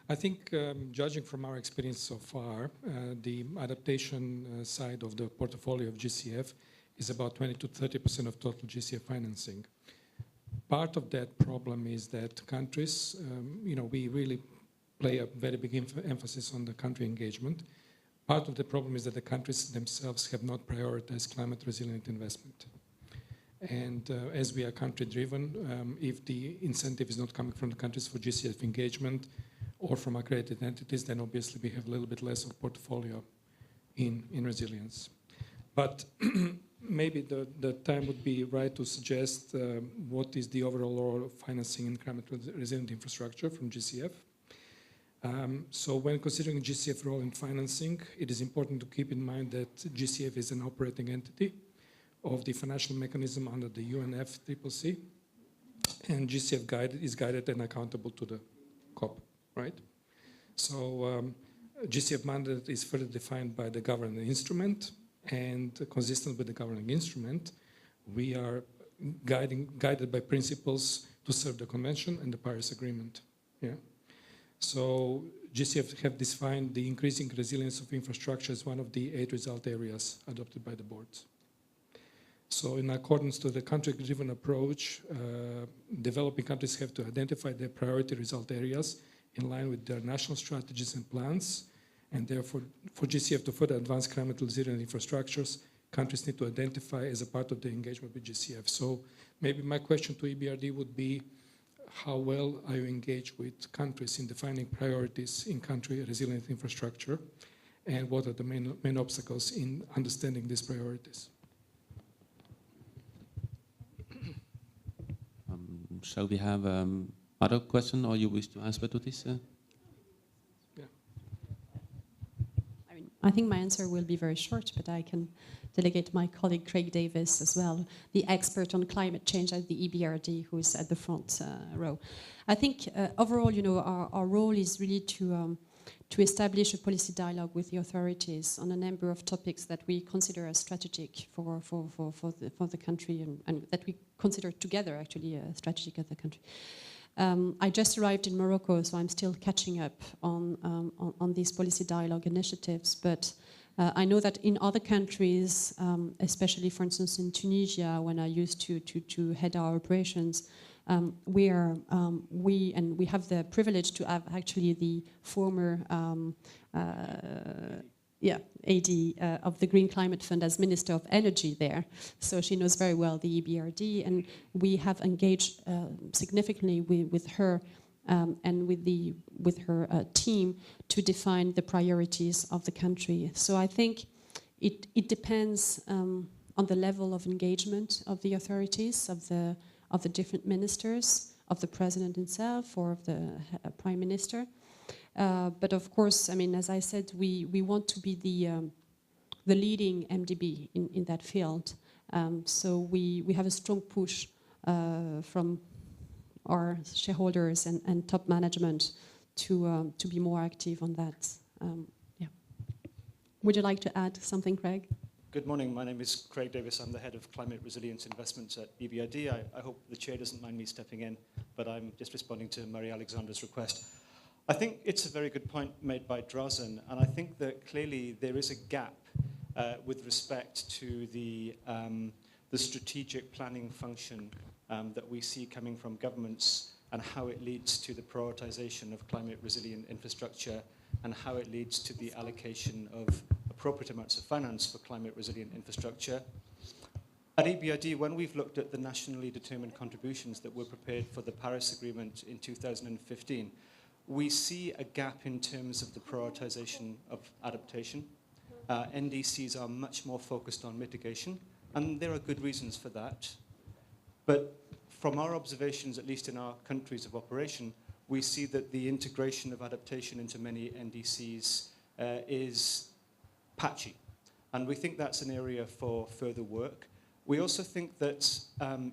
I think, judging from our experience so far, the adaptation side of the portfolio of GCF is about 20 to 30% of total GCF financing. Part of that problem is that countries, we really play a very big emphasis on the country engagement. Part of the problem is that the countries themselves have not prioritized climate resilient investment. And as we are country driven, if the incentive is not coming from the countries for GCF engagement or from accredited entities, then obviously we have a little bit less of portfolio in resilience. But maybe the time would be right to suggest what is the overall role of financing in climate resilient infrastructure from GCF. So when considering GCF role in financing, it is important to keep in mind that GCF is an operating entity of the financial mechanism under the UNFCCC, and GCF is guided and accountable to the COP, right? So GCF mandate is further defined by the governing instrument, and consistent with the governing instrument, we are guided by principles to serve the Convention and the Paris Agreement. Yeah. So GCF have defined the increasing resilience of infrastructure as one of the 8 result areas adopted by the boards. So in accordance to the country-driven approach, developing countries have to identify their priority result areas in line with their national strategies and plans, and therefore for GCF to further advance climate resilient infrastructures, countries need to identify as a part of the engagement with GCF. So maybe my question to EBRD would be, how well are you engaged with countries in defining priorities in country resilient infrastructure, and what are the main obstacles in understanding these priorities? Shall we have other question, or you wish to answer to this? Yeah. I think my answer will be very short, but I can delegate my colleague Craig Davis as well, the expert on climate change at the EBRD, who is at the front row. I think overall, our role is really to establish a policy dialogue with the authorities on a number of topics that we consider as strategic for the country, and that we consider together actually strategic of the country. I just arrived in Morocco, so I'm still catching up on these policy dialogue initiatives, but I know that in other countries, especially for instance in Tunisia, when I used to head our operations, we have the privilege to have actually the former AD of the Green Climate Fund as Minister of Energy there. So she knows very well the EBRD, and we have engaged significantly with her and with her team to define the priorities of the country. So I think it depends on the level of engagement of the authorities, of the different ministers, of the president himself or of the prime minister. But of course, I mean, as I said, we want to be the leading MDB in that field. So we have a strong push from our shareholders and top management to be more active on that. Yeah. Would you like to add something, Craig? Good morning. My name is Craig Davis. I'm the head of Climate Resilience Investments at EBRD. I hope the chair doesn't mind me stepping in, but I'm just responding to Marie Alexandra's request. I think it's a very good point made by Drazen, and I think that clearly there is a gap with respect to the strategic planning function that we see coming from governments, and how it leads to the prioritization of climate resilient infrastructure, and how it leads to the allocation of appropriate amounts of finance for climate resilient infrastructure. At EBRD, when we've looked at the nationally determined contributions that were prepared for the Paris Agreement in 2015, we see a gap in terms of the prioritization of adaptation. NDCs are much more focused on mitigation, and there are good reasons for that. But from our observations, at least in our countries of operation, we see that the integration of adaptation into many NDCs is patchy. And we think that's an area for further work. We also think that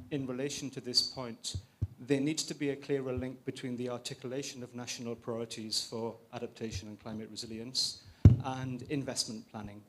in relation to this point, there needs to be a clearer link between the articulation of national priorities for adaptation and climate resilience and investment planning.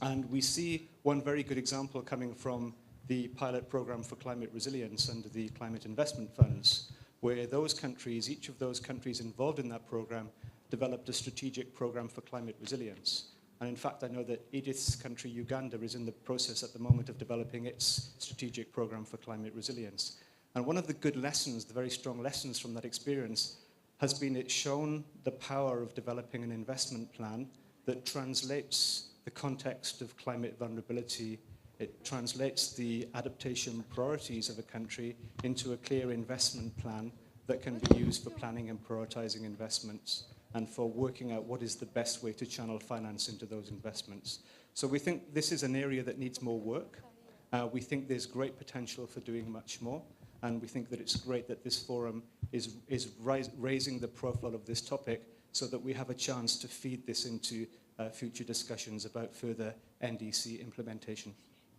And we see one very good example coming from the pilot program for climate resilience under the climate investment funds, where those countries, each of those countries involved in that program, developed a strategic program for climate resilience. And in fact, I know that Edith's country, Uganda, is in the process at the moment of developing its strategic program for climate resilience. And one of the good lessons, the very strong lessons from that experience, has been it's shown the power of developing an investment plan that translates the context of climate vulnerability. It translates the adaptation priorities of a country into a clear investment plan that can be used for planning and prioritizing investments and for working out what is the best way to channel finance into those investments. So we think this is an area that needs more work. We think there's great potential for doing much more, and we think that it's great that this forum is raising the profile of this topic so that we have a chance to feed this into future discussions about further NDC implementation.